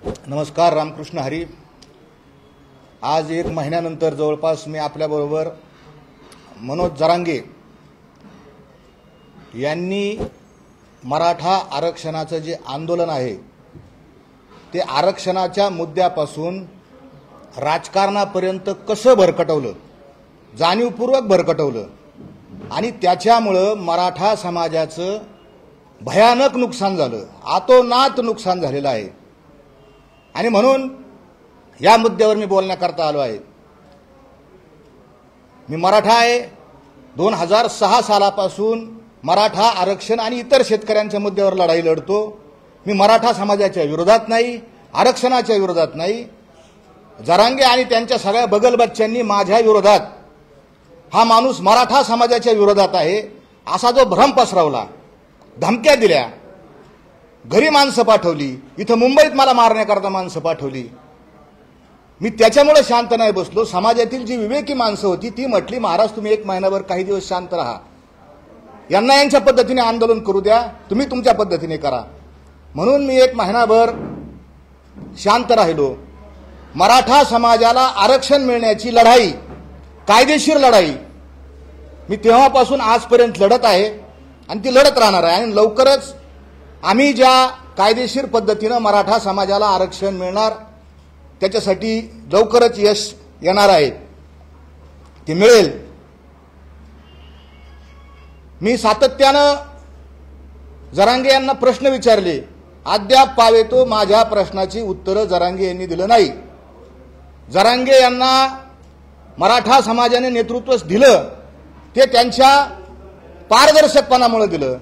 नमस्कार, रामकृष्ण हरी। आज एक महिन्यानंतर जवळपास मी आपल्याबरोबर मनोज जरांगे यांनी मराठा आरक्षणाचं जे आंदोलन आहे ते आरक्षणाच्या मुद्द्यापासून राजकारणापर्यंत कसं भरकटवलं, जाणीवपूर्वक भरकटवलं आणि त्याच्यामुळं मराठा समाजाचं भयानक नुकसान झालं, आतोनात नुकसान झालेलं आहे। आणि म्हणून या मुद्द्यावर मी बोलण्याकरता आलो आहे। मी मराठा आहे। 2006 सालापासून मराठा आरक्षण आणि इतर शेतकऱ्यांच्या मुद्द्यावर लढाई लढतो। मी मराठा समाजाच्या विरोधात नाही, आरक्षणाच्या विरोधात नाही। जरांगे आणि त्यांच्या सगळ्या बगलबच्च्यांनी माझ्या विरोधात, हा माणूस मराठा समाजाच्या विरोधात आहे असा जो भ्रम पसरवला, धमक्या दिल्या, घरी माणसं पाठवली, इथं मुंबईत मला मारण्याकरता माणसं पाठवली, मी त्याच्यामुळे शांत नाही बसलो। समाजातील जी विवेकी माणसं होती ती म्हटली, महाराज तुम्ही एक महिनाभर काही दिवस शांत राहा, यांना यांच्या पद्धतीने आंदोलन करू द्या, तुम्ही तुमच्या पद्धतीने करा। म्हणून मी एक महिनाभर शांत राहिलो। मराठा समाजाला आरक्षण मिळण्याची लढाई, कायदेशीर लढाई मी तेव्हापासून आजपर्यंत लढत आहे आणि ती लढत राहणार आहे। आणि लवकरच आम्ही ज्या कायदेशीर पद्धतीने मराठा समाजाला आरक्षण मिळणार त्याच्यासाठी लवकरच यश येणार आहे, ते मिळेल। मी सातत्यानं जरांगे यांना प्रश्न विचारले, अद्याप पावेतो माझ्या प्रश्नाची उत्तरं जरांगे यांनी दिलं नाही। जरांगे यांना मराठा समाजाने नेतृत्व दिलं ते त्यांच्या पारदर्शकपणामुळे दिलं,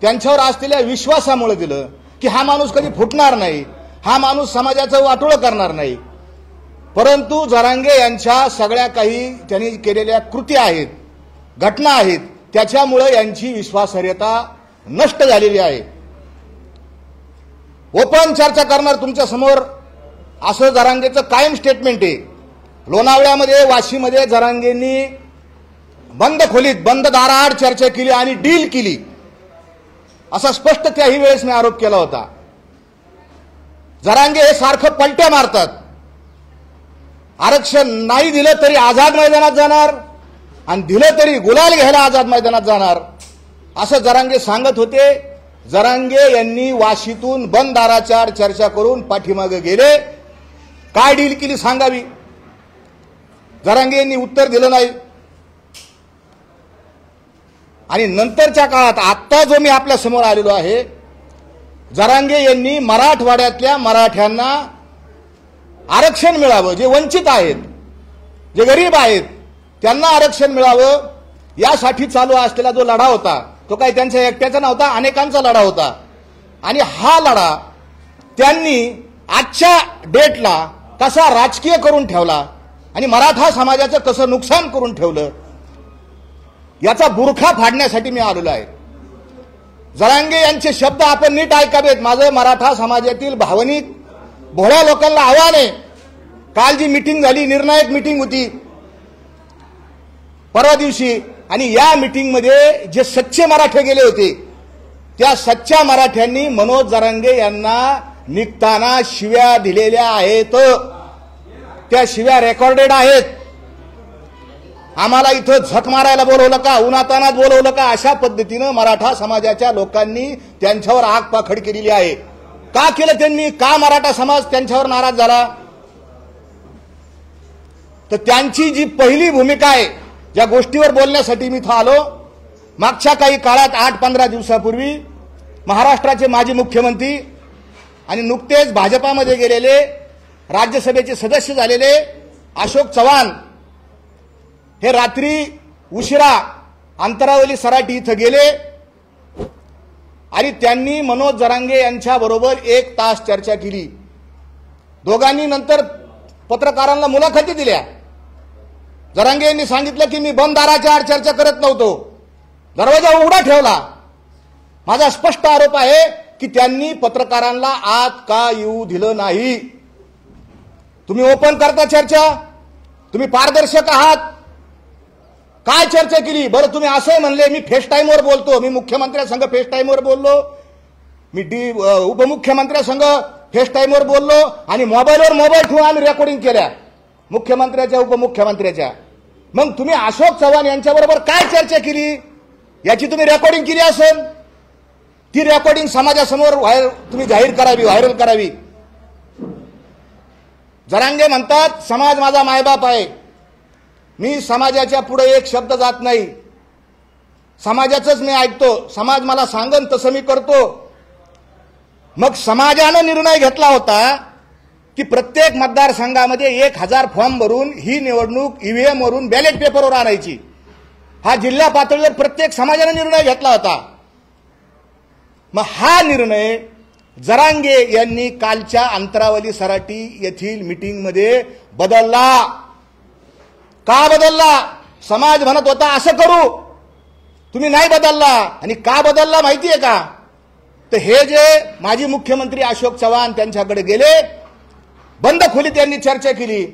त्यांच्यावर असलेल्या विश्वासामुळे दिलं की हा माणूस कधी फुटणार नाही, हा माणूस समाजाचं वाटोळं करणार नाही। परंतु जरांगे यांच्या सगळ्या काही त्यांनी केलेल्या कृती आहेत, घटना आहेत, त्याच्यामुळे यांची विश्वासार्हता नष्ट झालेली आहे। ओपन चर्चा करणार तुमच्या समोर असं जरांगेचं कायम स्टेटमेंट आहे। लोणावळ्यामध्ये, वाशीमध्ये जरांगेंनी बंद खोलीत, बंद दाराआड चर्चा केली आणि डील केली असा स्पष्ट त्याही वेळेस मी आरोप केला होता। जरांगे हे सारखं पलट्या मारतात, आरक्षण नाही दिलं तरी आझाद मैदानात जाणार आणि दिलं तरी गुलाल घ्यायला आझाद मैदानात जाणार असं जरांगे सांगत होते। जरांगे यांनी वाशीतून बंद दाराआड चर्चा करून पाठीमागे गेले, काय डील केली सांगावी, जरांगे यांनी उत्तर दिलं नाही। आणि नंतरच्या काळात आत्ता जो मी आपल्या समोर आलेलो आहे, जरांगे यांनी मराठवाड्यातल्या मराठ्यांना आरक्षण मिळावं, जे वंचित आहेत, जे गरीब आहेत त्यांना आरक्षण मिळावं यासाठी चालू असलेला जो लढा होता तो काही त्यांच्या एकट्याचा नव्हता, अनेकांचा लढा होता। आणि हा लढा त्यांनी आजच्या डेटला कसा राजकीय करून ठेवला आणि मराठा समाजाचं कसं नुकसान करून ठेवलं याचा बुरखा फाडण्यासाठी मी आलेलो आहे। जरांगे यांचे शब्द आपण नीट ऐकावेत। माझं मराठा समाजातील भावनिक भोळ्या लोकांना आव्हान आहे, काल जी मीटिंग झाली, निर्णायक मीटिंग होती परवा दिवशी, आणि या मीटिंगमध्ये जे सच्चे मराठे गेले होते त्या सच्च्या मराठ्यांनी मनोज जरांगे यांना निघताना शिव्या दिलेल्या आहेत, त्या शिव्या रेकॉर्डेड आहेत। आम्हाला इथं झक मारायला बोलवलं का, उन्हातानात बोलवलं का, अशा पद्धतीनं मराठा समाजाच्या लोकांनी त्यांच्यावर आग पाखड केलेली आहे। का केलं त्यांनी, का मराठा समाज त्यांच्यावर नाराज झाला, तर त्यांची जी पहिली भूमिका आहे, ज्या गोष्टीवर बोलण्यासाठी मी इथं आलो, मागच्या काही काळात 8-15 दिवसापूर्वी महाराष्ट्राचे माजी मुख्यमंत्री आणि नुकतेच भाजपामध्ये गेलेले, राज्यसभेचे सदस्य झालेले अशोक चव्हाण हे रात्री उशिरा अंतरावली सराटी इथं गेले आणि त्यांनी मनोज जरांगे यांच्या बरोबर 1 तास चर्चा केली। दोघांनी नंतर पत्रकारांना मुलाखती दिल्या। जरांगे यांनी सांगितलं की मी बंद दाराच्या आड चर्चा करत नव्हतो, दरवाजा उघडा ठेवला। माझा स्पष्ट आरोप आहे की त्यांनी पत्रकारांना आत का येऊ दिलं नाही। तुम्ही ओपन करता चर्चा, तुम्ही पारदर्शक आहात, काय चर्चा केली बरं? तुम्ही असं म्हणले मी फेस टाइमवर बोलतो, मी मुख्यमंत्र्यांसंग फेस टाइमवर बोललो, मी उपमुख्यमंत्र्यांसंग फेस टाईमवर बोललो आणि मोबाईलवर मोबाईल ठेवून आम्ही रेकॉर्डिंग केल्या मुख्यमंत्र्याच्या उपमुख्यमंत्र्याच्या। मग तुम्ही अशोक चव्हाण यांच्याबरोबर काय चर्चा केली याची तुम्ही रेकॉर्डिंग केली असेल, ती रेकॉर्डिंग समाजासमोर तुम्ही जाहीर करावी, व्हायरल करावी। जरांगे म्हणतात समाज माझा मायबाप आहे, मी समाजाच्या पुढे एक शब्द जात नाही, समाजाचंच मी ऐकतो, समाज मला सांगन तसं मी करतो। मग समाजानं निर्णय घेतला होता की प्रत्येक मतदारसंघामध्ये 1000 फॉर्म भरून ही निवडणूक ईव्हीएम वरून बॅलेट पेपरवर आणायची, हा जिल्हा पातळीवर प्रत्येक समाजाने निर्णय घेतला होता। मग हा निर्णय जरांगे यांनी कालच्या अंतरावली सराटी येथील मीटिंगमध्ये बदलला। का बदलला? समाज म्हणत होता असं करू, तुम्ही नाही बदलला। आणि का बदलला माहिती आहे का? तर हे जे माजी मुख्यमंत्री अशोक चव्हाण त्यांच्याकडे गेले, बंद खोलीत त्यांनी चर्चा केली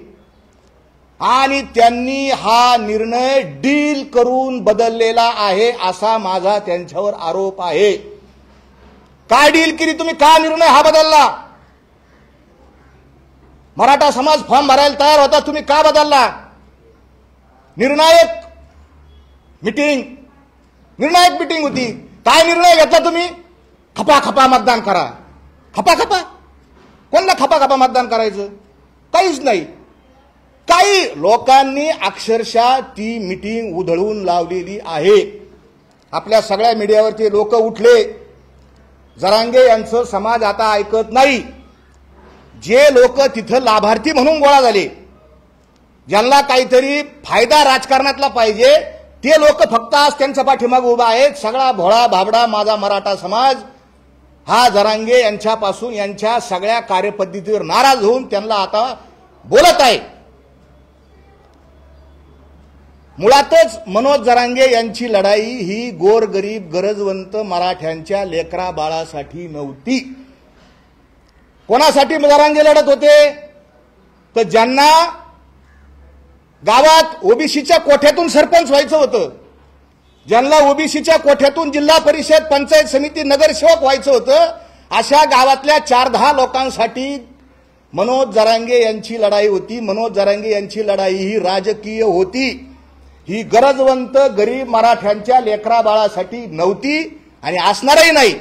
आणि त्यांनी हा निर्णय डील करून बदललेला आहे असा माझा त्यांच्यावर आरोप आहे। काय डील केली तुम्ही? का निर्णय हा बदलला? मराठा समाज फॉर्म भरायला तयार होता, तुम्ही का बदलला? निर्णायक मीटिंग होती, काय निर्णय घेतला तुम्ही? खपाखपा मतदान करा। खपाखपा? कोणला खपाखपा मतदान करायचं? काहीच नाही। काही लोकांनी अक्षरशः ती मीटिंग उधळून लावलेली आहे। आपल्या सगळ्या मीडियावरती लोक उठले, जरांगे यांचं समाज आता ऐकत नाही। जे लोक तिथं लाभार्थी म्हणून गोळा झाले, ज्यांना काहीतरी फायदा राजकारणातला पाहिजे, ते लोक फक्त आज त्यांच्या पाठीमागे उभा आहेत। सगळा भोळा भाबडा माझा मराठा समाज हा जरांगे यांच्यापासून यांच्या सगळ्या कार्यपद्धतीवर नाराज होऊन त्यांना आता बोलत आहे। मुळातच मनोज जरांगे यांची लढाई ही गोरगरीब गरजवंत मराठ्यांच्या लेकरा बाळासाठी नव्हती। कोणासाठी जरांगे लढत होते? तर ज्यांना गावात ओबीसीच्या कोठ्यातून सरपंच व्हायचं होतं, ज्यांना ओबीसीच्या कोठ्यातून जिल्हा परिषद पंचायत समिती नगरसेवक व्हायचं होतं, अशा गावातल्या 4-10 लोकांसाठी मनोज जरांगे यांची लढाई होती। मनोज जरांगे यांची लढाई ही राजकीय होती, ही गरजवंत गरीब मराठ्यांच्या लेकरा बाळासाठी नव्हती आणि असणारही नाही।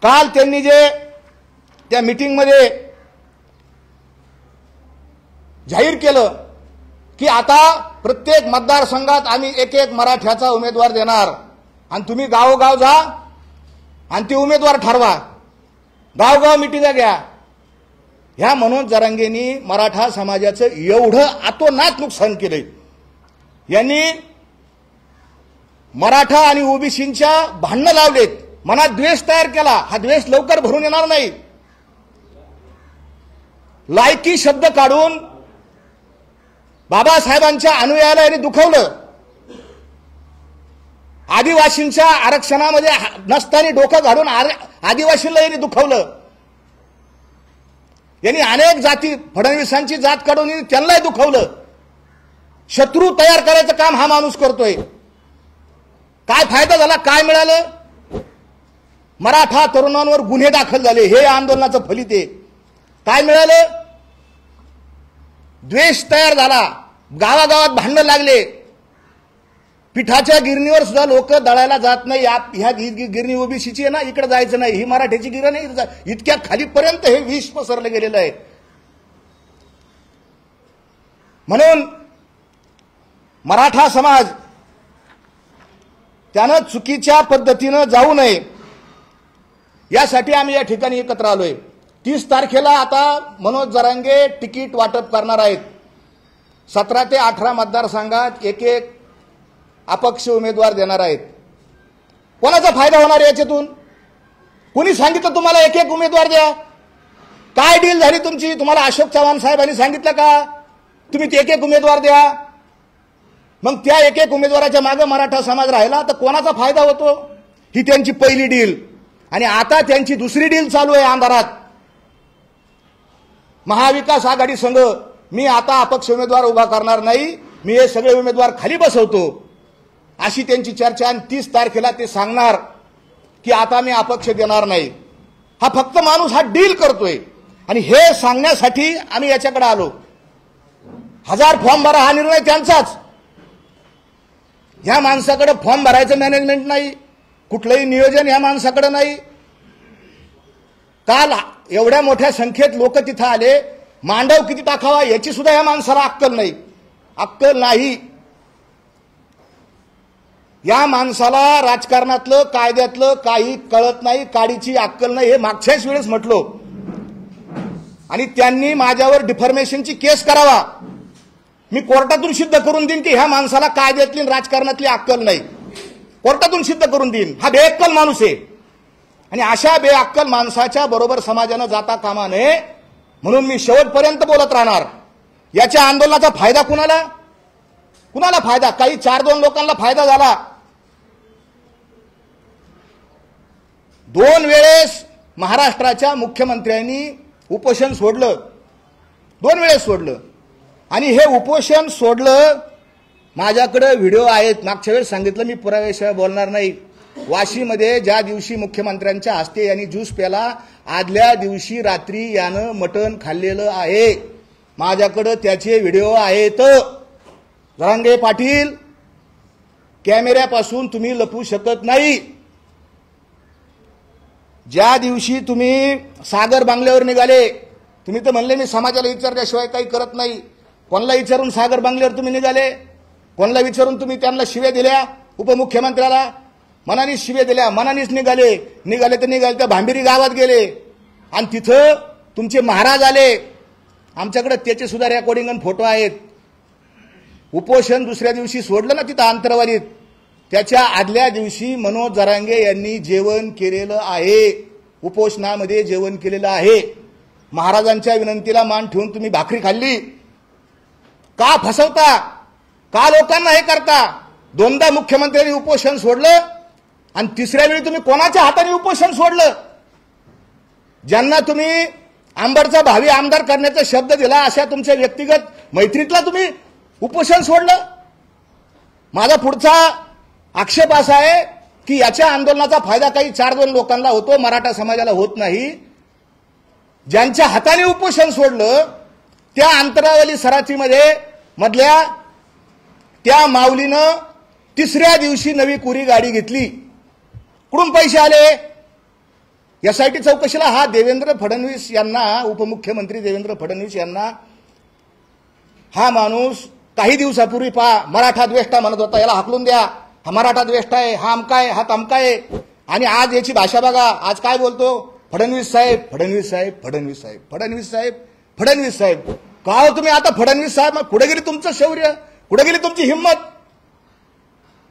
काल त्यांनी जे त्या मीटिंगमध्ये जाहीर केलं की आता प्रत्येक मतदारसंघात आम्ही एक मराठ्याचा उमेदवार देणार आणि तुम्ही गावोगाव जा आणि ते उमेदवार ठरवा, गावगाव मिटिंगा घ्या। ह्या मनोज जरांगेंनी मराठा समाजाचं एवढं अतोनात नुकसान केलंय। यांनी मराठा आणि ओबीसींच्या भांडणं लावलेत, मनात द्वेष तयार केला। हा द्वेष लवकर भरून येणार नाही। लायकी शब्द काढून बाबासाहेबांच्या अनुयायाला यांनी दुखवलं। आदिवासींच्या आरक्षणामध्ये नसताना डोकं घालून आदिवासींना यांनी दुखवलं। यांनी अनेक जाती, फडणवीसांची जात काढून त्यांनाही दुखवलं। शत्रू तयार करायचं काम हा माणूस करतोय। काय फायदा झाला? काय मिळालं? मराठा तरुणांवर गुन्हे दाखल झाले, हे आंदोलनाचं फलित आहे। काय मिळालं? द्वेष तयार झाला, गावागावात भांडणं लागले। पिठाच्या गिरणीवर सुद्धा लोक दळायला जात नाही। ह्या गिरणी ओबीसीची आहे ना, इकडे जायचं नाही, ही मराठ्याची गिरणी नाही, इतक्या खालीपर्यंत हे विष पसरलं गेलेलं आहे। म्हणून मराठा समाज त्यानं चुकीच्या पद्धतीनं जाऊ नये यासाठी आम्ही या ठिकाणी एकत्र आलोय। 30 तारखेला आता मनोज जरांगे तिकीट वाटप करणार आहेत। 17 ते 18 मतदारसंघात एक अपक्ष उमेदवार देणार आहेत। कोणाचा फायदा होणार याच्यातून? कोणी सांगितलं तुम्हाला एक उमेदवार द्या? काय डील झाली तुमची? तुम्हाला अशोक चव्हाण साहेबांनी सांगितलं का तुम्ही एक उमेदवार द्या? मग त्या एक उमेदवाराच्या मागे मराठा समाज राहिला तर कोणाचा फायदा होतो? ही त्यांची पहिली डील। आणि आता त्यांची दुसरी डील चालू आहे अंधारात। महाविकास आघाडी संघ मी आता अपक्ष उमेदवार उभा करणार नाही, मी हे सगळे उमेदवार खाली बसवतो, अशी त्यांची चर्चा। आणि 30 तारखेला ते सांगणार की आता मी अपक्ष देणार नाही. हा फक्त माणूस हा डील करतोय आणि हे सांगण्यासाठी आम्ही याच्याकडे आलो. 1000 फॉर्म भरा हा निर्णय त्यांचाच. ह्या माणसाकडे फॉर्म भरायचं मॅनेजमेंट नाही, कुठलंही नियोजन ह्या माणसाकडे नाही. काल एवढ्या मोठ्या संख्येत लोक तिथं आले, मांडव किती टाकावा याची सुद्धा ह्या माणसाला अक्कल नाही. अक्कल नाही. या माणसाला राजकारणातलं कायद्यातलं काही कळत नाही, काडीची अक्कल नाही. हे मागच्याच वेळेस म्हटलो आणि त्यांनी माझ्यावर डिफॉर्मेशनची केस करावा. मी कोर्टातून सिद्ध करून देईन की ह्या माणसाला कायद्यातली राजकारणातली अक्कल नाही. कोर्टातून सिद्ध करून देईन. हा बेअक्कल माणूस आहे आणि अशा बेअक्कल माणसाच्या बरोबर समाजानं जाता कामा नये म्हणून मी शेवटपर्यंत बोलत राहणार. याच्या आंदोलनाचा फायदा कुणाला कुणाला फायदा? काही 4-2 लोकांना फायदा झाला. 2 वेळेस महाराष्ट्राच्या मुख्यमंत्र्यांनी उपोषण सोडलं, 2 वेळेस सोडलं आणि हे उपोषण सोडलं. माझ्याकडे व्हिडिओ आहेत, मागच्या वेळेस सांगितलं मी पुराव्याशिवाय बोलणार नाही. वाशीमध्ये ज्या दिवशी मुख्यमंत्र्यांच्या हस्ते यांनी ज्यूस प्याला, आदल्या दिवशी रात्री यानं मटण खाल्लेलं आहे. माझ्याकडे त्याचे व्हिडिओ आहेत. जरांगे पाटील, कॅमेऱ्यापासून तुम्ही लपू शकत नाही. ज्या दिवशी तुम्ही सागर बांगल्यावर निघाले, तुम्ही तर म्हणले मी समाजाला विचारल्याशिवाय काही करत नाही. कोणाला विचारून सागर बांगल्यावर तुम्ही निघाले? कोणाला विचारून तुम्ही त्यांना शिव्या दिल्या? उपमुख्यमंत्र्याला मनानीच शिव्या दिल्या, मनानीच निघाले. तर निघाले तर भांबिरी गावात गेले आणि तिथं तुमचे महाराज आले. आमच्याकडे त्याचे सुद्धा रेकॉर्डिंग आणि फोटो आहेत. उपोषण दुसऱ्या दिवशी सोडलं ना तिथं आंतरवालीत, त्याच्या आदल्या दिवशी मनोज जरांगे यांनी जेवण केलेलं आहे. उपोषणामध्ये जेवण केलेलं आहे. महाराजांच्या विनंतीला मान ठेवून तुम्ही भाकरी खाल्ली. का फसवता? का लोकांना हे करता? 2दा मुख्यमंत्र्यांनी उपोषण सोडलं आणि तिसऱ्या वेळी तुम्ही कोणाच्या हाताने उपोषण सोडलं? ज्यांना तुम्ही आंबडचा भावी आमदार करण्याचा शब्द दिला अशा तुमच्या व्यक्तिगत मैत्रीतला तुम्ही उपोषण सोडलं. माझा पुढचा आक्षेप असा आहे की याच्या आंदोलनाचा फायदा काही 4-2 लोकांना होतो, मराठा समाजाला होत नाही. ज्यांच्या हाताने उपोषण सोडलं त्या अंतरावली सराटीमध्ये मधल्या त्या माऊलीनं तिसऱ्या दिवशी नवी कुरी गाडी घेतली. कुठून पैसे आले? एसआयटी चौकशीला हा देवेंद्र फडणवीस यांना, उपमुख्यमंत्री देवेंद्र फडणवीस यांना हा माणूस काही दिवसापूर्वी मराठा द्वेष्टा म्हणत होता. याला हाकलून द्या, हा मराठा द्वेष्टा आहे, हा अमका आहे, हा तमका आहे. आणि आज याची भाषा बघा. आज काय बोलतो? फडणवीस साहेब, फडणवीस साहेब, फडणवीस साहेब, फडणवीस साहेब, फडणवीस साहेब. का हो तुम्ही आता फडणवीस साहेब? कुठे गेली तुमचं शौर्य? कुठे गेली तुमची हिंमत?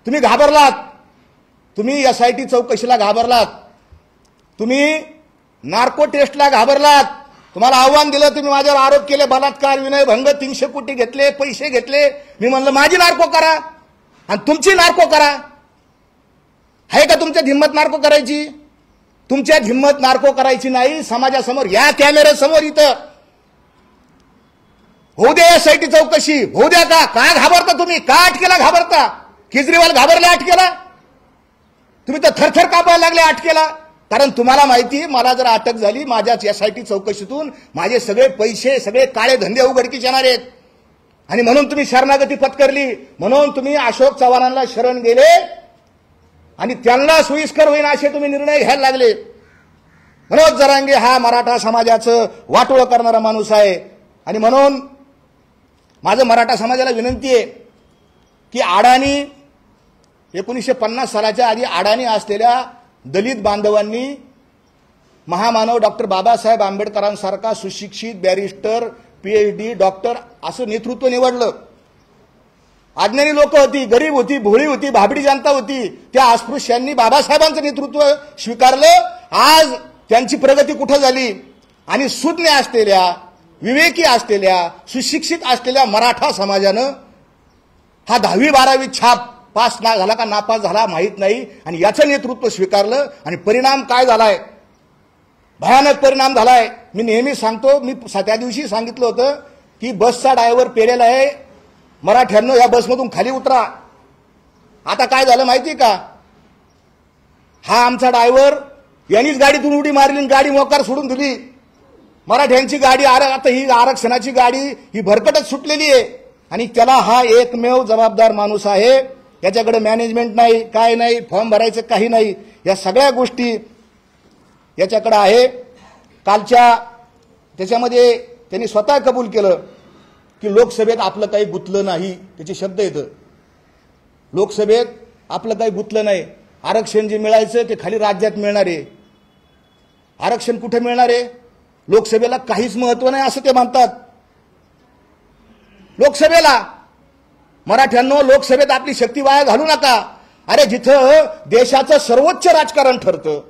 तुम्ही घाबरलात. तुम्ही एसआयटी चौकशीला घाबरलात. तुम्ही नार्को टेस्टला घाबरलात. तुम्हाला आव्हान दिलं, तुम्ही माझ्यावर आरोप केले, बलात्कार, विनयभंग, 300 कोटी घेतले, पैसे घेतले. मी म्हणलं माझी नार्को करा आणि तुमची नार्को करा. आहे का तुमच्यात हिंमत नार्को करायची? तुमच्यात हिंमत नार्को करायची नाही. समाजासमोर, या कॅमेऱ्यासमोर इथं होऊ द्या एसआयटी चौकशी, होऊ द्या. का घाबरता तुम्ही? का अटकेला घाबरता? केजरीवाल घाबरले अटकेला? तुम्ही तर थरथर कापायला लागले अटकेला. कारण तुम्हाला माहिती, मला जर अटक झाली माझ्याच एसआयटी चौकशीतून माझे सगळे पैसे, सगळे काळे धंदे उघडकीस येणार आहेत. आणि म्हणून तुम्ही शरणागती पत्करली. म्हणून तुम्ही अशोक चव्हाणांना शरण गेले आणि त्यांना सोयीस्कर होईल असे तुम्ही निर्णय घ्यायला लागले. मनोज जरांगे हा मराठा समाजाचं वाटोळं करणारा माणूस आहे. आणि म्हणून माझं मराठा समाजाला विनंती आहे की अडाणी 1950 सालाच्या आधी अडाणी असलेल्या दलित बांधवांनी महामानव डॉक्टर बाबासाहेब आंबेडकरांसारखा सुशिक्षित बॅरिस्टर, पीएचडी, डॉक्टर असं नेतृत्व निवडलं. अज्ञानी लोक होती, गरीब होती, भोळी होती, भाबडी जनता होती. त्या अस्पृश्यांनी बाबासाहेबांचं नेतृत्व स्वीकारलं. आज त्यांची प्रगती कुठं झाली? आणि सुज्ञ असलेल्या, विवेकी असलेल्या, सुशिक्षित असलेल्या मराठा समाजानं हा 10वी-12वी छाप पास ना झाला का नापास झाला माहीत नाही आणि याचं नेतृत्व स्वीकारलं. आणि परिणाम काय झालाय? भयानक परिणाम झालाय. मी नेहमी सांगतो, मी त्या दिवशी सांगितलं होतं की बसचा ड्रायव्हर पेलेला आहे, मराठ्यांनो या बसमधून खाली उतरा. आता काय झालं माहिती का? हा आमचा ड्रायव्हर यांनीच गाडीतून उडी मारली, गाडी मोकार सोडून दिली. मराठ्यांची गाडी आता ही आरक्षणाची गाडी ही भरकटच सुटलेली आहे आणि त्याला हा एकमेव जबाबदार माणूस आहे. याच्याकडे मॅनेजमेंट नाही, काय नाही, फॉर्म भरायचं काही नाही, या सगळ्या गोष्टी याच्याकडे आहे. कालच्या त्याच्यामध्ये त्यांनी स्वतः कबूल केलं की लोकसभेत आपलं काही गुंतलं नाही. त्याचे शब्द येतं, लोकसभेत आपलं काही गुंतलं नाही. आरक्षण जे मिळायचं ते खाली राज्यात मिळणार आहे. आरक्षण कुठे मिळणार आहे? लोकसभेला काहीच महत्व नाही असं ते म्हणतात. लोकसभेला मराठ्यांनो, लोकसभेत आपली शक्ती वाया घालू नका. अरे जिथं देशाचं सर्वोच्च राजकारण ठरतं,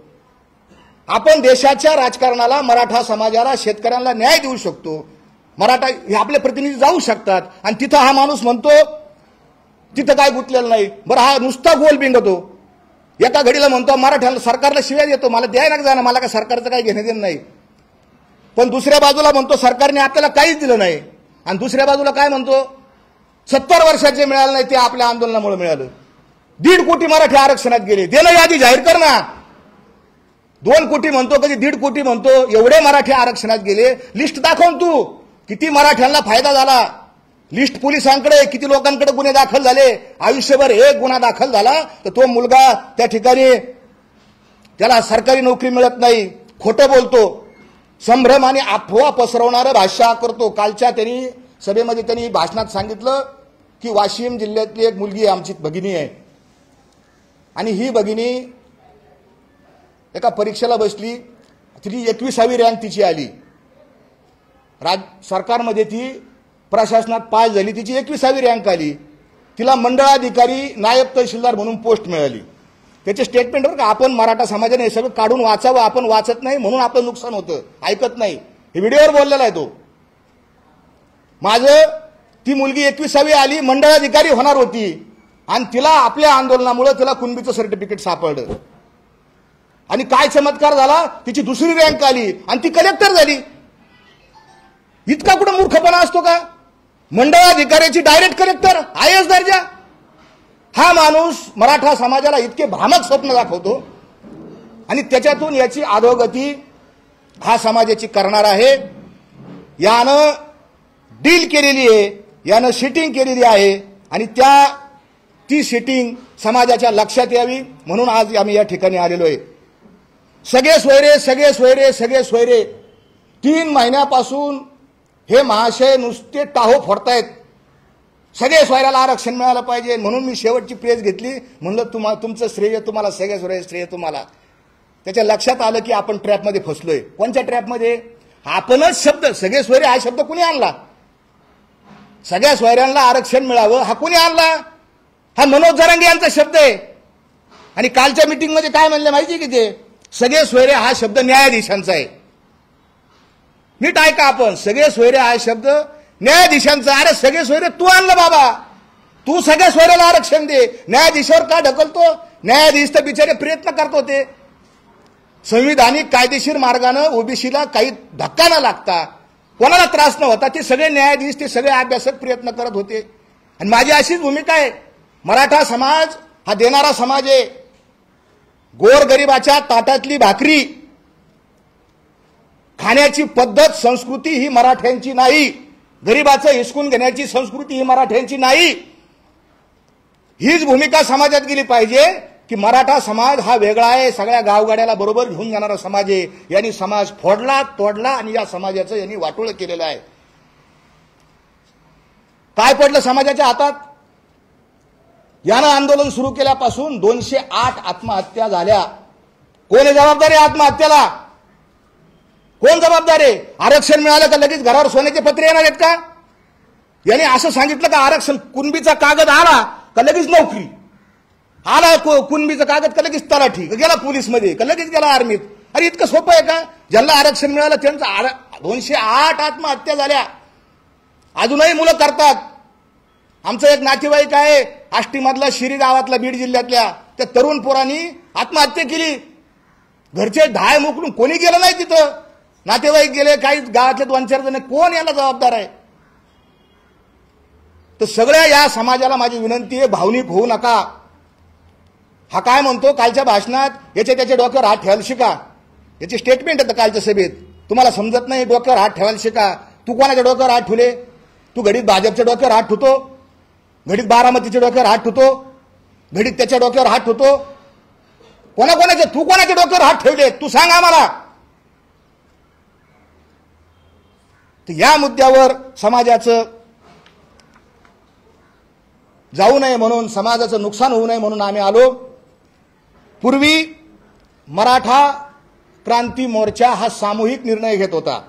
आपण देशाच्या राजकारणाला, मराठा समाजाला, शेतकऱ्यांना न्याय देऊ शकतो. मराठा हे आपले प्रतिनिधी जाऊ शकतात आणि तिथं हा माणूस म्हणतो तिथं काय गुंतलेलं नाही. बरं, हा नुसता गोल बिंगतो. एका घडीला म्हणतो मराठ्यांना, सरकारला शिव्या देतो, मला द्यायला नका जाणं, मला काय सरकारचं काही घेणं देणं नाही. पण दुसऱ्या बाजूला म्हणतो सरकारने आपल्याला काहीच दिलं नाही. आणि दुसऱ्या बाजूला काय म्हणतो, 70 वर्षात जे मिळालं नाही ते आपल्या आंदोलनामुळे मिळालं. 1.5 कोटी मराठी आरक्षणात गेले, देणं यादी जाहीर कर ना. 2 कोटी म्हणतो, कधी 1.5 कोटी म्हणतो, एवढे मराठी आरक्षणात गेले. लिस्ट दाखवून तू किती मराठ्यांना फायदा झाला. लिस्ट पोलिसांकडे किती लोकांकडे गुन्हे दाखल झाले. आयुष्यभर एक गुन्हा दाखल झाला तर तो मुलगा त्या ठिकाणी त्याला सरकारी नोकरी मिळत नाही, खोटं बोलतो, संभ्रम आणि अफवा पसरवणारं भाषा करतो. कालच्या त्यांनी सभेमध्ये त्यांनी भाषणात सांगितलं की वाशिम जिल्ह्यातली एक मुलगी आमची भगिनी आहे आणि ही भगिनी एका परीक्षेला बसली, तिची 21वी रँक तिची आली. सरकारमध्ये ती प्रशासनात पास झाली, तिची 21वी रँक आली. तिला मंडळाधिकारी नायब तहसीलदार म्हणून पोस्ट मिळाली. त्याचे स्टेटमेंटवर का आपण मराठा समाजाने हे सगळं काढून वाचावं, आपण वाचत नाही म्हणून आपलं नुकसान होतं, ऐकत नाही. हे व्हिडिओवर बोललेला आहे तो. माझं ती मुलगी 21वी आली, मंडळाधिकारी होणार होती आणि तिला आपल्या आंदोलनामुळे तिला कुणबीचं सर्टिफिकेट सापडलं आणि काय चमत्कार झाला, तिची 2री रँक आली आणि ती कलेक्टर झाली. इतका कुठं मूर्खपणा असतो का? मंडळाधिकाऱ्याची डायरेक्ट कलेक्टर, IAS दर्जा. हा माणूस मराठा समाजाला इतके भ्रामक स्वप्न दाखवतो आणि त्याच्यातून याची अधोगती हा समाजाची करणार आहे. यानं डील केलेली आहे, यानं सिटिंग केलेली आहे आणि ती सिटिंग समाजाच्या लक्षात यावी म्हणून आज आम्ही या ठिकाणी आलेलो आहे. सगळे सोयरे 3 महिन्यापासून हे महाशय नुसते टाहो फोडतायत. सगळे सोयऱ्याला आरक्षण मिळालं पाहिजे म्हणून मी शेवटची प्रेस घेतली. म्हणलं तुमचं श्रेय तुम्हाला, सगळे सोयरे श्रेय तुम्हाला. त्याच्या लक्षात आलं की आपण ट्रॅपमध्ये फसलोय. कोणत्या ट्रॅपमध्ये? आपणच शब्द सगळे सोयरे हा शब्द कुणी आणला? सगळ्या सोयऱ्यांना आरक्षण मिळावं हा कुणी आणला? हा मनोज जरांगे यांचा शब्द आहे. आणि कालच्या मीटिंगमध्ये काय म्हणले माहिती की ते सगळे सोयरे हा शब्द न्यायाधीशांचा आहे. नीट ऐका, आपण सगळे सोयरे हा शब्द न्यायाधीशांचा. अरे सगळे सोयरे तू आणलं बाबा, तू सगळ्या सोयऱ्याला आरक्षण दे. न्यायाधीशावर का ढकलतो? न्यायाधीश तर बिचारे प्रयत्न करत होते संविधानिक कायदेशीर मार्गाने ओबीसीला काही धक्का न लागता, कोणाला त्रास न होता ते सगळे न्यायाधीश, ते सगळे अभ्यासक प्रयत्न करत होते. आणि माझी अशीच भूमिका आहे. मराठा समाज हा देणारा समाज आहे. गोरगरिबाच्या ताटातली भाकरी खाण्याची पद्धत, संस्कृती ही मराठ्यांची नाही. गरिबाचं हिसकून घेण्याची संस्कृती ही मराठ्यांची नाही. हीच भूमिका समाजात गेली पाहिजे की मराठा समाज हा वेगळा आहे, सगळ्या गावगाड्याला बरोबर घेऊन जाणारा समाज आहे. यांनी समाज फोडला, तोडला आणि या समाजाचं यांनी वाटोळं केलेलं आहे. काय पडलं समाजाच्या हातात? यानं आंदोलन सुरू केल्यापासून 208 आत्महत्या झाल्या. कोण आहे जबाबदार आहे आत्महत्याला? कोण जबाबदार आहे? आरक्षण मिळालं का लगेच घरावर सोन्याचे पत्रे येणार आहेत का? याने असं सांगितलं का आरक्षण कुणबीचा कागद आला का लगेच नोकरी, आला कुणबीचा कागद का लगेच तलाठी, गेला पोलीसमध्ये का लगेच गेला आर्मीत? अरे इतकं सोपं आहे का? ज्यांना आरक्षण मिळालं त्यांचं 208 आत्महत्या झाल्या. अजूनही मुलं करतात. आमचं एक नातेवाईक आहे आष्टीमधला, शिरी गावातला, बीड जिल्ह्यातल्या, त्या तरुण पोरांनी आत्महत्या केली. घरचे ढाय मोकळून कोणी गेलं नाही तिथं. नातेवाईक गेले, काही गावातले 2-4 जण. कोण याला जबाबदार आहे? तर सगळ्या या समाजाला माझी विनंती आहे, भावनिक होऊ नका. हा काय म्हणतो कालच्या भाषणात याच्या त्याच्या डोक्यावर हात ठेवायला शिका, याची स्टेटमेंट आहे कालच्या सभेत. तुम्हाला समजत नाही डोक्यावर हात ठेवायला शिका. तू कोणाच्या डोक्यावर हात ठेवले? तू घडीत भाजपच्या डोक्यावर हात ठेवतो, घडीत बारामतीच्या डोक्यावर हात ठेवतो, घडीत त्याच्या डोक्यावर हात ठेवतो. कोणाकोणाचे तू कोणाच्या डोक्यावर हात ठेवले तू सांग आम्हाला. तर या मुद्द्यावर समाजाचं जाऊ नये म्हणून, समाजाचं नुकसान होऊ नये म्हणून आम्ही आलो. पूर्वी मराठा क्रांती मोर्चा हा सामूहिक निर्णय घेत होता.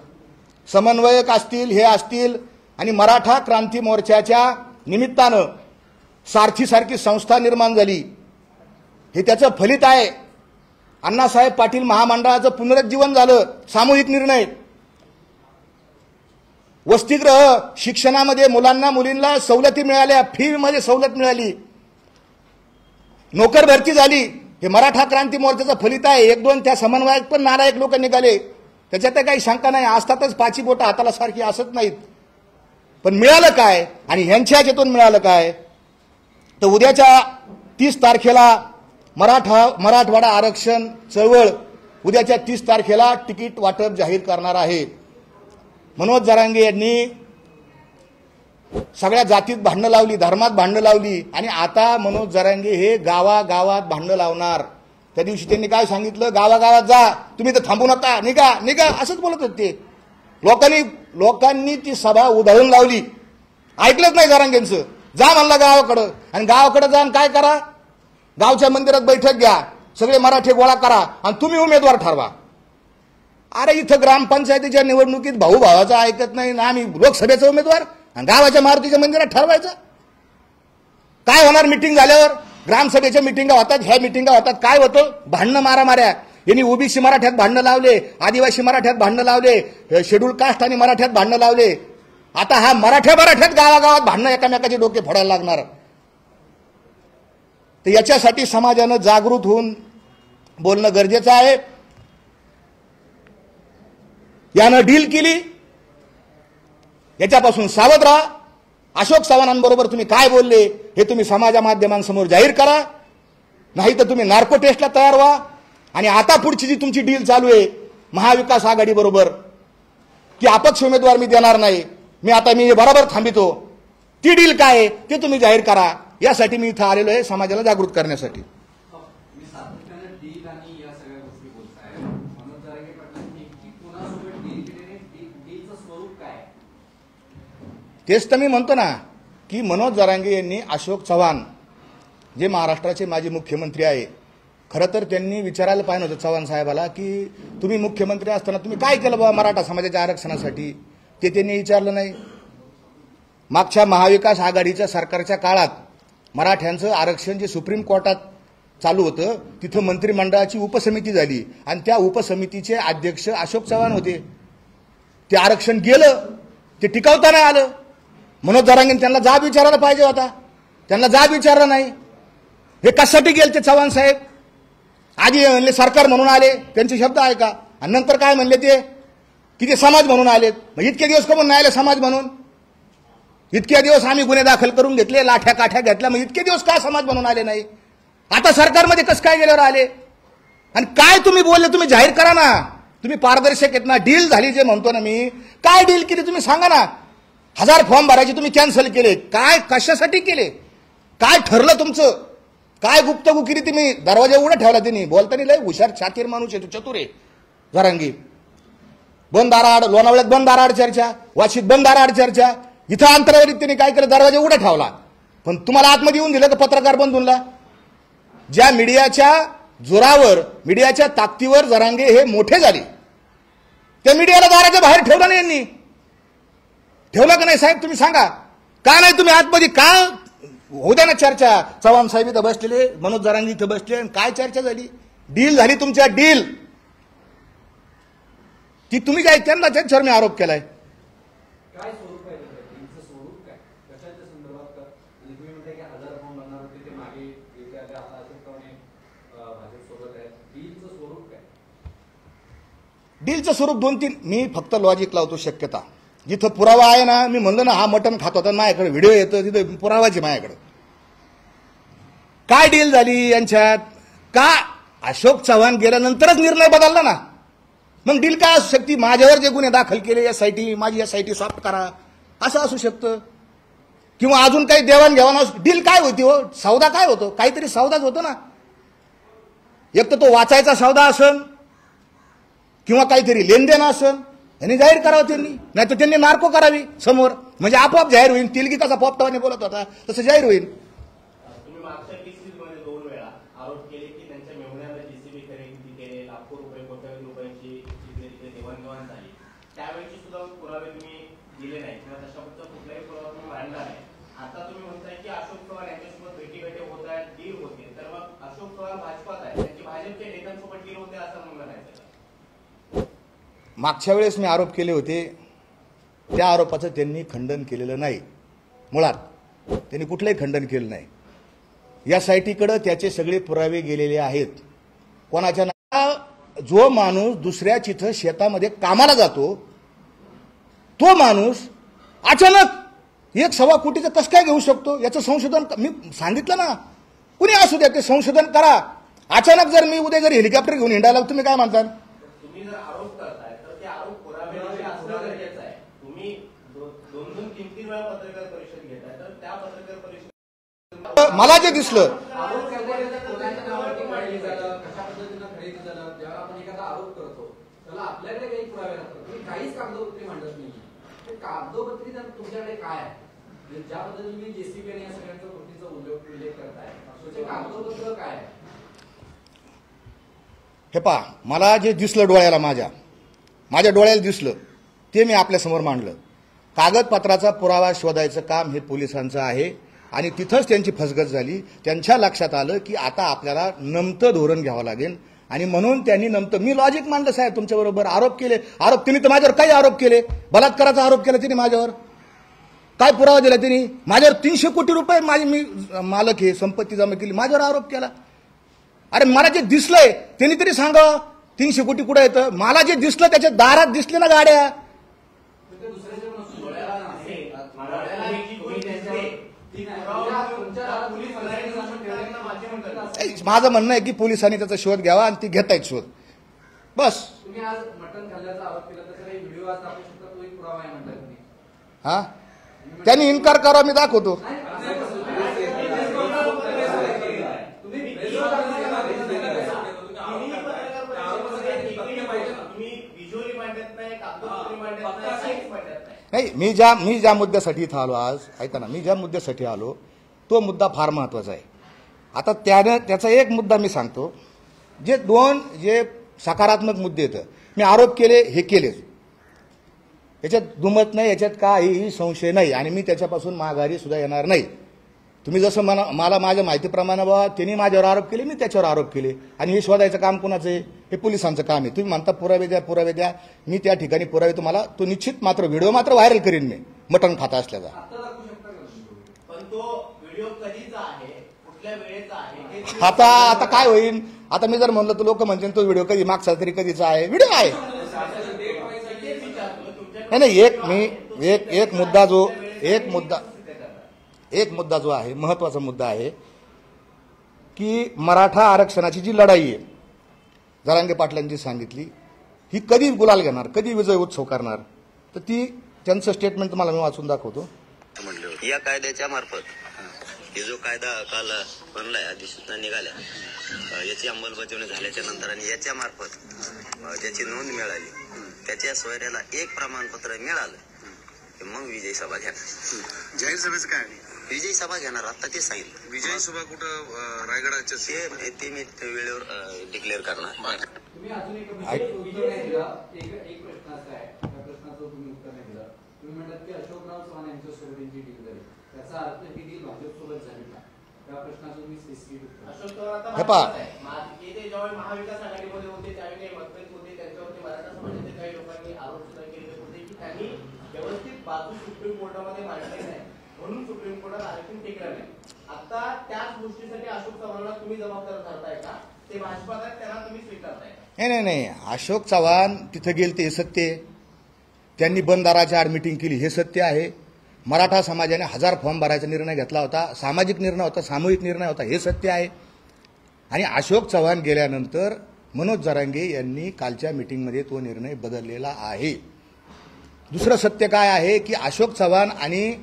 समन्वयक असतील, हे असतील, आणि मराठा क्रांती मोर्चाच्या निमित्तानं सारथीसारखी संस्था निर्माण झाली. हे त्याचं फलित आहे. अण्णासाहेब पाटील महामंडळाचं पुनरुज्जीवन झालं. सामूहिक निर्णय. वसतिगृह शिक्षणामध्ये मुलांना मुलींना सवलती मिळाल्या, फीमध्ये सवलत मिळाली, नोकर भरती झाली. हे मराठा क्रांती मोर्चाचं फलित आहे. एक दोन त्या समन्वयक पण नालायक लोक निघाले, त्याच्यात काही शंका नाही. असतातच पाची बोटं हाताला सारखी असत नाहीत. पण मिळालं काय आणि ह्यांच्या ह्याच्यातून मिळालं काय? तर उद्याच्या 30 तारखेला मराठवाडा आरक्षण चळवळ उद्याच्या 30 तारखेला तिकीट वाटप जाहीर करणार आहे. मनोज जरांगे यांनी सगळ्या जातीत भांडणं लावली, धर्मात भांडणं लावली, आणि आता मनोज जरांगे हे गावागावात भांडणं लावणार. त्या दिवशी त्यांनी काय सांगितलं? गावागावात जा, तुम्ही तर थांबू नका, निघा निघा, असंच बोलत होते. लोकांनी ती सभा उधळून लावली. ऐकलंच नाही जरांगेंचं. जा म्हणला गावाकडं, आणि गावाकडे जाऊन काय करा? गावच्या मंदिरात बैठक घ्या, सगळे मराठी गोळा करा आणि तुम्ही उमेदवार ठरवा. अरे इथं ग्रामपंचायतीच्या निवडणुकीत भाऊ भावाचं ऐकत नाही ना, आम्ही लोकसभेचा उमेदवार आणि गावाच्या मारुतीच्या मंदिरात ठरवायचं. काय होणार? मिटिंग झाल्यावर ग्रामसभेच्या मिटिंगा होतात, ह्या मिटिंगा होतात, काय होतं? भांडणं मारामाऱ्या. यांनी ओबीसी मराठ्यात भांडणं लावले, आदिवासी मराठ्यात भांडणं लावले, शेड्यूल कास्ट आणि मराठ्यात भांडणं लावले. आता हा मराठ्यात गावागावात भांडणं एकामेकाचे डोके फोडायला लागणार. तर याच्यासाठी समाजानं जागृत होऊन बोलणं गरजेचं आहे. यानं डील केली, याच्यापासून सावध राहा. अशोक चव्हाणांबरोबर तुम्ही काय बोलले हे तुम्ही समाज माध्यमांसमोर जाहीर करा, नाही तर तुम्ही नार्को टेस्टला तयार व्हा. आणि आता पुढची जी तुमची डील चालू आहे महाविकास आघाडी बरोबर, की अपक्ष उमेदवार मी देणार नाही, मी बरोबर थांबितो, ती डील काय आहे ते तुम्ही जाहीर करा. यासाठी मी इथं आलेलो आहे, समाजाला जागृत करण्यासाठी. तेच तर मी म्हणतो ना, की मनोज जरांगे यांनी अशोक चव्हाण जे महाराष्ट्राचे माजी मुख्यमंत्री आहे, खरं तर त्यांनी विचारायला पाहिजे होतं चव्हाण साहेबाला, की तुम्ही मुख्यमंत्री असताना तुम्ही काय केलं बाबा मराठा समाजाच्या आरक्षणासाठी, ते त्यांनी विचारलं नाही. मागच्या महाविकास आघाडीच्या सरकारच्या काळात मराठ्यांचं आरक्षण जे सुप्रीम कोर्टात चालू होतं, तिथं मंत्रिमंडळाची उपसमिती झाली आणि त्या उपसमितीचे अध्यक्ष अशोक चव्हाण होते. ते आरक्षण गेलं, ते टिकवता नाही आलं. मनोज जरांगे त्यांना जाब विचारायला पाहिजे होता, त्यांना जाब विचारला नाही. हे कशासाठी गेले ते चव्हाण साहेब? आधी म्हणले सरकार म्हणून आले, त्यांचे शब्द ऐका, आणि नंतर काय म्हणले ते, की ते समाज म्हणून आलेत. मग इतके दिवस कमून नाही आले समाज म्हणून? इतके दिवस आम्ही गुन्हे दाखल करून घेतले, लाठ्या काठ्या घेतल्या, मग इतके दिवस का समाज म्हणून आले नाही? आता सरकारमध्ये कसं काय गेल्यावर आले? आणि काय तुम्ही बोलले तुम्ही जाहीर करा ना. तुम्ही पारदर्शक आहेत ना. डील झाली जे म्हणतो ना मी, काय डील केली तुम्ही सांगा ना. 1000 फॉर्म भरायचे तुम्ही कॅन्सल केले, काय कशासाठी केले? काय ठरलं तुमचं? काय गुप्तगुकिरी तुम्ही दरवाजा उघडा ठेवला? त्यांनी बोलताना लय हुशार छातीर माणूस आहे, चतुर आहे जरांगे. बंद दाराआड, लोणावळ्यात बंद दाराआड चर्चा, वाशीत बंद दाराआड चर्चा, इथं अंतरावरीत त्यांनी काय केलं? दरवाजा उघडा ठेवला. पण तुम्हाला आतमध्ये येऊन दिलं का पत्रकार बंधूंना? ज्या मीडियाच्या जोरावर, मीडियाच्या ताकदीवर जरांगे हे मोठे झाले, त्या मीडियाला दाराच्या बाहेर ठेवलं नाही यांनी. ठेवलं का नाही साहेब? तुम्ही सांगा. का नाही तुम्ही आतमध्ये? का होऊ द्या ना चर्चा. चव्हाण साहेब इथं बसलेले, मनोज जरांगे इथं बसले, काय चर्चा झाली? डील झाली तुमच्या, डील. ती तुम्ही काय त्यांना त्यांच्यावर मी आरोप केलाय. काय स्वरूप आहे डीलचं? स्वरूप काय? कशाच्या संदर्भात? तुम्ही म्हणता की 1000 फॉर्म बनणार होते, ते मागे येते, आता अशोकपणे भाजप सोबत आहे. डीलचं स्वरूप काय? डीलचं स्वरूप 2-3 मी फक्त लॉजिक लावतो. शक्यता जिथं पुरावा आहे ना, मी म्हणलं ना हा मटण खात होता, माझ्याकडे व्हिडिओ येतो, तिथे पुरावाची माझ्याकडे. काय डील झाली यांच्यात? का अशोक चव्हाण गेल्यानंतरच निर्णय बदलला ना? मग डील काय असू शकते? माझ्यावर जे गुन्हे दाखल केले एसआयटी, माझी एसआयटी सॉफ्ट करा, असं असू शकतं. किंवा अजून काही देवाणघेवाण डील काय होती हो? सौदा काय होतो? काहीतरी सौदाच होतो ना. एक तर तो वाचायचा सौदा असन किंवा काहीतरी लेनदेन असन, यांनी जाहीर करावं त्यांनी, नाही तर त्यांनी नार्को करावी समोर, म्हणजे आपोआप जाहीर होईल. तिलगी कसा पोपटावाने बोलत होता तसं जाहीर होईल. तुम्ही मागच्या केसेसमध्ये 2 वेळा आरोप केले की त्यांच्या मेहुण्याला जेसीबी खरेदी केले, लाखो रुपये, कोट्यावधी रुपयांची देवाणघेवाण झाली. त्यावेळेची सुद्धा पुरावे तुम्ही दिले नाही किंवा तशाबद्दल कुठलाही पुरावा तुम्ही मांडला नाही. आता तुम्ही म्हणताय की अशोक चव्हाण यांच्यासोबत भेटीगाठी होत आहेत, डील होते, तर मग अशोक चव्हाण भाजपात आहे, त्यांची भाजपच्या नेत्यांसोबत डील होते असं म्हणलं नाही. मागच्या वेळेस मी आरोप केले होते, त्या आरोपाचं त्यांनी खंडन केलेलं नाही. मुळात त्यांनी कुठलंही खंडन केलं नाही. या साईटीकडे त्याचे सगळे पुरावे गेलेले आहेत. कोणाच्या जो माणूस दुसऱ्या तिथं शेतामध्ये कामाला जातो, तो माणूस अचानक 1.25 कोटीचं कसं काय घेऊ शकतो? याचं संशोधन मी सांगितलं ना, कुणी असू द्या ते संशोधन करा. अचानक जर मी उद्या जर हेलिकॉप्टर घेऊन हिंडायला, तुम्ही काय म्हणता? तुम्ही जर आरोप करताय तर ते आरोप पुराव्याचे असणं गरजेचं आहे. तुम्ही 2-3 वेळा पत्रकार परिषद घेताय, तर त्या पत्रकार परिषद मला जे दिसलं, आरोप करणाऱ्याच्या कोणाच्या नावावरती काढली झालं, कशा पद्धतीनं खरेदी झालं, जेव्हा आपण एखादा आरोप करतो त्याला आपल्याकडे काही पुरावे नसतात. तुम्ही काहीच कागदोपत्री मांडत नाही. ते कागदोपत्री तुमच्याकडे काय आहे? ज्या पद्धतीने तुम्ही जेसीबी आणि या सगळ्यांच्या कृतीचा उल्लेख करताय, त्याचे कागदोपत्र काय आहे? हे पहा, मला जे दिसलं डोळ्याला, माझ्या डोळ्याला दिसलं ते मी आपल्यासमोर मांडलं. कागदपत्राचा पुरावा शोधायचं काम हे पोलिसांचं आहे आणि तिथंच त्यांची फसगत झाली. त्यांच्या लक्षात आलं की आता आपल्याला नमतं धोरण घ्यावं लागेल आणि म्हणून त्यांनी मी लॉजिक मांडलं साहेब तुमच्याबरोबर. आरोप केले, त्यांनी तर माझ्यावर काही आरोप केले, बलात्काराचा आरोप केला त्यांनी माझ्यावर. काय पुरावा दिला त्यांनी? माझ्यावर 300 कोटी रुपये मी मालक हे संपत्ती जमा केली, माझ्यावर आरोप केला. अरे मला जे दिसलंय त्यांनी तरी सांगा 300 कोटी कुठे येतं? मला जे दिसलं त्याच्या दारात दिसले ना गाड्या. माझं म्हणणं आहे की पोलिसांनी त्याचा शोध घ्यावा आणि ती घेतायत शोध, बस. तुम्ही आज मटण खाल्ल्याचा आरोप केला, तर काही व्हिडिओ आज दाखवू शकता, तो एक पुरावा आहे म्हणतात तुम्ही. हा, त्यांनी इन्कार करा, मी दाखवतो. नाही, मी ज्या मुद्द्यासाठी इथं आलो आज, ऐका ना, मी ज्या मुद्द्यासाठी आलो तो मुद्दा फार महत्वाचा आहे. आता त्याचा एक मुद्दा मी सांगतो. जे सकारात्मक मुद्दे येतं, मी आरोप केले हे केलेच, याच्यात दुमत नाही, याच्यात काहीही संशय नाही आणि मी त्याच्यापासून माघारी सुद्धा येणार नाही. तुम्ही जसं मला माझ्या माहितीप्रमाणे बाबा त्यांनी माझ्यावर आरोप केले, मी त्याच्यावर आरोप केले आणि हे शोधायचं काम कोणाचं आहे? हे पोलिसांचं काम आहे. तुम्ही म्हणता पुरावे द्या, मी त्या ठिकाणी पुरावे तुम्हाला तो निश्चित मात्र व्हिडिओ मात्र व्हायरल करीन मी मटण खाता असल्याचा. पण तो व्हिडिओ कधीचा आहे, कुठल्या वेळेचा आहे? आता काय होईल? आता मी जर म्हणलं तर लोक म्हणतील तो व्हिडिओ कधी मागचा तरी कधीचा आहे, व्हिडिओ आहे. नाही, एक मुद्दा जो आहे महत्वाचा मुद्दा आहे की मराठा आरक्षणाची जी लढाई आहे, जरांगे पाटलांची सांगितली, ही कधी गुलाल घेणार, कधी विजय उत्सव करणार, तर ती त्यांचं स्टेटमेंट तुम्हाला मी वाचून दाखवतो. या कायद्याच्या मार्फत हे जो कायदा काल बनलाय, अधिसूचना निघाल्या, याची अंमलबजावणी झाल्याच्या नंतर आणि याच्या मार्फत ज्याची नोंद मिळाली त्याच्या सोयऱ्याला एक प्रमाणपत्र मिळालं की मग विजयी सभा घेणार. जाहीर सभेचं काय? विजयी सभा घेणार, आता ते सांगितलं. विजयी सभा कुठं? रायगडाच्या ते मी वेळेवर डिक्लेअर करणार. तुम्ही अजून एक उत्तर नाही दिलं. एक प्रश्न असा आहे, त्या प्रश्नाचं तुम्ही उत्तर नाही दिलं. तुम्ही म्हणतात की अशोकराव चव्हाण यांच्यासोबत जी डील झाली, त्याचा अर्थ ही डील भाजपसोबत झाली का? त्या प्रश्नाचं तुम्ही स्पेसिफिक उत्तर. अशोक चव्हाण हे पहा, ज्यावेळी महाविकास आघाडीमध्ये होते त्यावेळी मतभेद होते, त्यांच्यावरती मराठा समाजातील काही लोकांनी आरोप सुद्धा केले होते की त्यांनी व्यवस्थित बाजू सुप्रीम कोर्टामध्ये मांडली नाही, म्हणून सुप्रीम कोर्टात आरक्षण टिकलं नाही. आता त्याच गोष्टीसाठी अशोक चव्हाणला तुम्ही जबाबदार धरताय का? ते भाजपात आहेत, त्यांना तुम्ही स्वीकारताय? नाही, अशोक चव्हाण तिथं गेले ते हे सत्य आहे. त्यांनी बंद दाराच्या आड मिटिंग केली हे सत्य आहे. मराठा समाजाने 1000 फॉर्म भरायचा निर्णय घेतला होता, सामाजिक निर्णय होता, सामूहिक निर्णय होता, हे सत्य आहे. आणि अशोक चव्हाण गेल्यानंतर मनोज जरांगे यांनी कालच्या मीटिंगमध्ये तो निर्णय बदललेला आहे. दुसरं सत्य काय आहे की अशोक चव्हाण आणि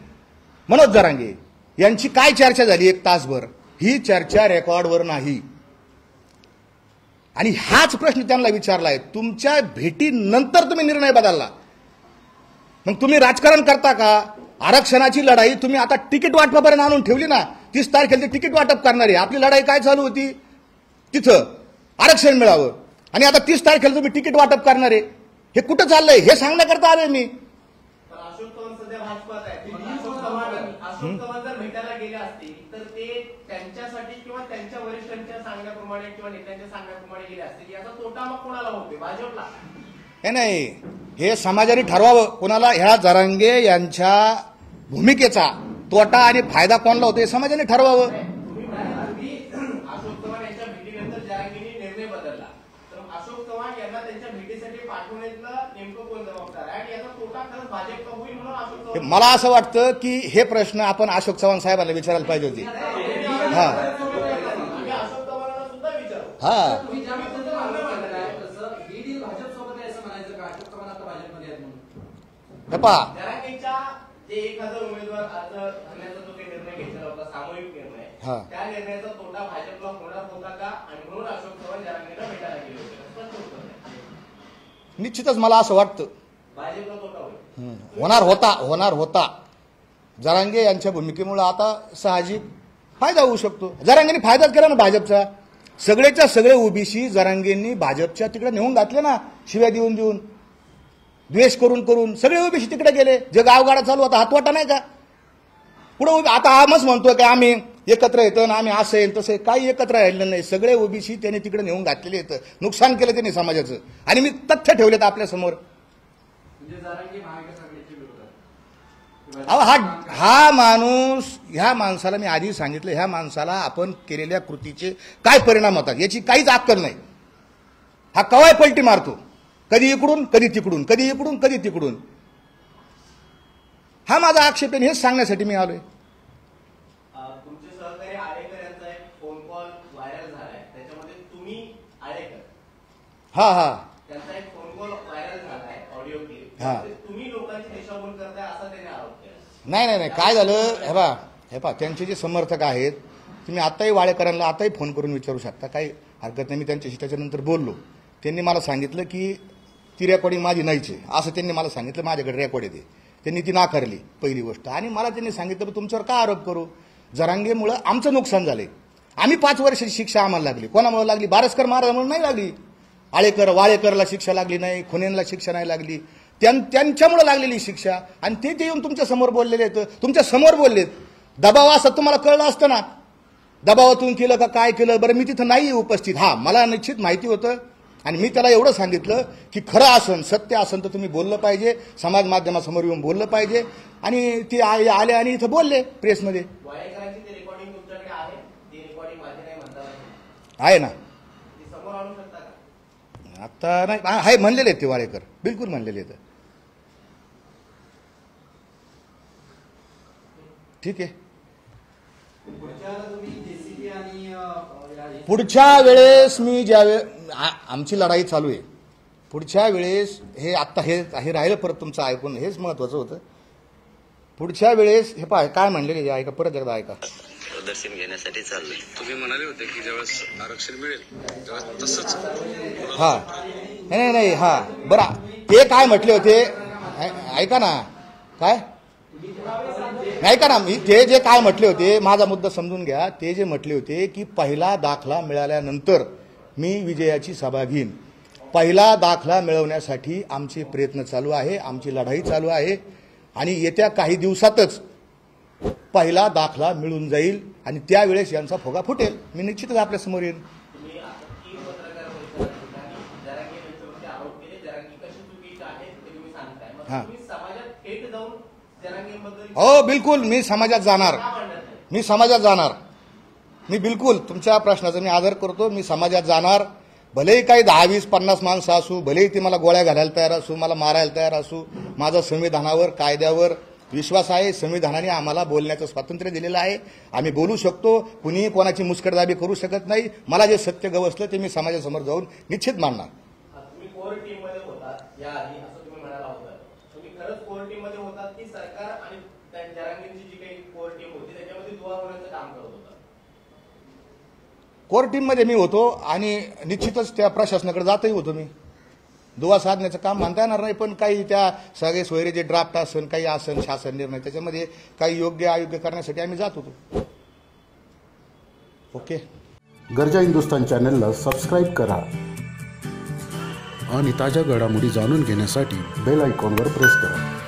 मनोज जरांगे यांची काय चर्चा झाली 1 तासभर, ही चर्चा रेकॉर्डवर नाही. आणि हाच प्रश्न त्यांना विचारला आहे, तुमच्या भेटीनंतर तुम्ही निर्णय बदलला, मग तुम्ही राजकारण करता का? आरक्षणाची लढाई तुम्ही आता तिकीट वाटपापर्यंत आणून ठेवली ना. 30 तारखेला ते तिकीट वाटप करणारे, आपली लढाई काय चालू होती? तिथं आरक्षण मिळावं. आणि आता 30 तारखेला तुम्ही तिकीट वाटप करणारे, हे कुठं चाललंय हे सांगण्याकरता आलोय मी. पण अशोक चव्हाण सध्या भाजपात आहे. पण अशोक चव्हाण जर भेटायला गेले असतील तर ते त्यांच्यासाठी किंवा त्यांच्या वरिष्ठांच्या सांगण्याप्रमाणे किंवा नेत्यांच्या सांगण्याप्रमाणे गेले असतील, याचा तोटा मग कोणाला होतोय? भाजपला. हे नाही, हे समाजाने ठरवावं कोणाला ह्या जरांगे यांच्या भूमिकेचा तोटा आणि फायदा कोणाला होतो हे समाजाने ठरवावं. तुम्ही अशोक चव्हाण यांच्या भेटीनंतर जरांगेंनी निर्णय बदलला, तर अशोक चव्हाण यांना त्यांच्या भेटीसाठी पाठवण्यातलं नेमकं कोण जबाबदार आहे आणि याचा तोटा खरंच भाजपला होईल म्हणून अशोक चव्हाण. मला असं वाटतं की हे प्रश्न आपण अशोक चव्हाण साहेबांना विचारायला पाहिजे होते. हा आम्ही अशोक चव्हाणांना सुद्धा विचारू. हा तुम्ही ज्या पद्धतीने मागणं मांडताय, तसं ही डील भाजपसोबत आहे असं म्हणायचं का? अशोक चव्हाण आता भाजपमध्ये आहेत म्हणून. हे पहा, जरांगेंच्या जे 1000 उमेदवार अर्ज भरण्याचा जो काही निर्णय घेतला होता, सामूहिक निर्णय, हा. त्या निर्णयाचा तोटा भाजपला होणार होता का? आणि म्हणून अशोक चव्हाण जरांगेंना भेटायला गेले होते. स्पष्ट उत्तर द्या. निश्चितच मला असं वाटतं भाजपला तोटा होईल. होणार होता. जरांगे यांच्या भूमिकेमुळे आता साहजिक फायदा होऊ शकतो. जरांगेंनी फायदाच केला ना भाजपचा. सगळेच्या सगळे ओबीसी जरांगेंनी भाजपच्या तिकडे नेऊन घातले ना, शिव्या देऊन देऊन, द्वेष करून करून सगळे ओबीसी तिकडे गेले. जे गावगाडा चालू होता हातवाटा नाही का? पुढे आता आमच म्हणतो की आम्ही एकत्र येतो ना, आम्ही असं येईल तसं, काही एकत्र राहिलं नाही. सगळे ओबीसी त्यांनी तिकडे नेऊन घातलेले येतं, नुकसान केलं त्यांनी समाजाचं. आणि मी तथ्य ठेवलेत आपल्या समोर. म्हणजे जरांगे महाविकास आघाडीच्या विरोधात. अहो हा माणूस, ह्या माणसाला मी आधी सांगितलं, ह्या माणसाला आपण केलेल्या कृतीचे काय परिणाम होतात याची काहीच अक्कल नाही. हा कवाय पलटी मारतो, कधी इकडून कधी तिकडून, कधी इकडून कधी तिकडून. हा माझा आक्षेप आहे, हेच सांगण्यासाठी मी आलोय. तुमचे सहकारी आळेकर यांचा एक फोन कॉल व्हायरल झालाय, त्याच्यामध्ये तुम्ही आळेकर हा त्यांचा एक फोन कॉल व्हायरल झालाय, ऑडिओ क्लिप. हा. तुम्ही लोकांची दिशाभूल करताय असा त्याने आरोप केला. नाही काय झालं, हे पहा त्यांचे जे समर्थक आहेत, तुम्ही आताही वाळेकरांना आताही फोन करून विचारू शकता, काही हरकत नाही. मी त्यांच्याशी त्याच्यानंतर बोललो. त्यांनी मला सांगितलं की ती रेकॉर्डिंग माझी नाहीच आहे, असं त्यांनी मला सांगितलं. माझ्याकडे रेकॉर्ड येते. त्यांनी ती नाकारली पहिली गोष्ट. आणि मला त्यांनी सांगितलं की तुमच्यावर काय आरोप करू, जरांगेमुळं आमचं नुकसान झालंय. आम्ही 5 वर्षाची शिक्षा आम्हाला लागली. कोणामुळे लागली? बारस्कर महाराजांमुळे नाही लागली. वाळेकरला शिक्षा लागली नाही, खुनेंना शिक्षा नाही लागली, त्यांच्यामुळे लागलेली शिक्षा. आणि ते येऊन तुमच्या समोर बोललेले आहेत, तुमच्या समोर बोललेत. दबाव असं तुम्हाला कळलं असतं ना, दबावातून केलं का काय केलं. बरं, मी तिथं नाही उपस्थित. हा, मला निश्चित माहिती होतं. आणि मी त्याला एवढं सांगितलं की खरं असन, सत्य असन तर तुम्ही बोललं पाहिजे, समाज माध्यमासमोर येऊन बोललं पाहिजे. आणि ते आले आणि इथं बोलले प्रेसमध्ये. वाळेकरांची ती रेकॉर्डिंग तुमच्याकडे आहे? ती रेकॉर्डिंग माझी नाही म्हणता आहे ना, ती समोर आणू शकता का? आता नाही आहे, म्हणलेले आहेत ते वाळेकर, बिलकुल म्हणलेले आहेत. ठीक आहे. पुढच्या तुम्ही जेसीबी आणि पुढच्या वेळेस मी आमची लढाई चालू आहे. पुढच्या वेळेस हे आत्ता हे राहिलं परत तुमचं ऐकून, हेच महत्वाचं होतं. पुढच्या वेळेस हे काय म्हणलेले ऐका, परत एकदा ऐका. प्रदर्शन घेण्यासाठी चाललंय. तुम्ही म्हणाले होते की ज्यावेळेस आरक्षण मिळेल त्यावेळेस तसंच हा नाही हा बरं, ते काय म्हटले होते ऐका ना, काय ऐका ना, मी ते जे काय म्हटले होते, माझा मुद्दा समजून घ्या. ते जे म्हटले होते की पहिला दाखला मिळाल्यानंतर मी विजयाची सभा घेईन. पहिला दाखला मिळवण्यासाठी आमचे प्रयत्न चालू आहे, आमची लढाई चालू आहे. आणि येत्या काही दिवसातच पहिला दाखला मिळून जाईल आणि त्यावेळेस यांचा फुगा फुटेल. मी निश्चितच आपल्या समोर येईन. तुम्ही आता 3 पत्रकार परिषदांनी जरांगे यांच्यावरती आरोप केले, जरांगे कशी चुकीचे आहेत ते तुम्ही सांगताय. मग हा. तुम्ही समाजात थेट जाऊन जरांगेंबद्दल हो बिलकुल, मी समाजात जाणार. का मांडत नाही? मी समाजात जाणार. मी बिलकुल तुमच्या प्रश्नाचा मी आदर करतो. मी समाजात जाणार. भलेही काही 10, 20, 50 माणसं असू, भलेही ती मला गोळ्या घालायला तयार असू, मला मारायला तयार असू, माझा संविधानावर, कायद्यावर विश्वास आहे. संविधानाने आम्हाला बोलण्याचं स्वातंत्र्य दिलेलं आहे. आम्ही बोलू शकतो. कुणीही कोणाची मुस्कटदाबी करू शकत नाही. मला जे सत्य गवसलं ते मी समाजासमोर जाऊन निश्चित मांडणार. तुम्ही कोर टीम मध्ये होतात याआधी असं तुम्ही म्हणाला होता. तुम्ही खरंच कोर टीम मध्ये होतात की सरकार आणि जरांगेंची जी काही कोर टीम होती त्याच्यामध्ये दुवा होण्याचं काम करत होता? कोर टीममध्ये मी होतो आणि निश्चितच त्या प्रशासनाकडे जातही होतो. मी दुवा साधण्याचं काम म्हणता येणार नाही, पण काही त्या सगळे सोयरे जे ड्राफ्ट असन, काही असन शासन निर्णय, त्याच्यामध्ये काही योग्य अयोग्य करण्यासाठी आम्ही जात होतो. ओके. गर्जा हिंदुस्तान चॅनलला सबस्क्राईब करा आणि ताज्या घडामोडी जाणून घेण्यासाठी बेल आयकॉनवर प्रेस करा.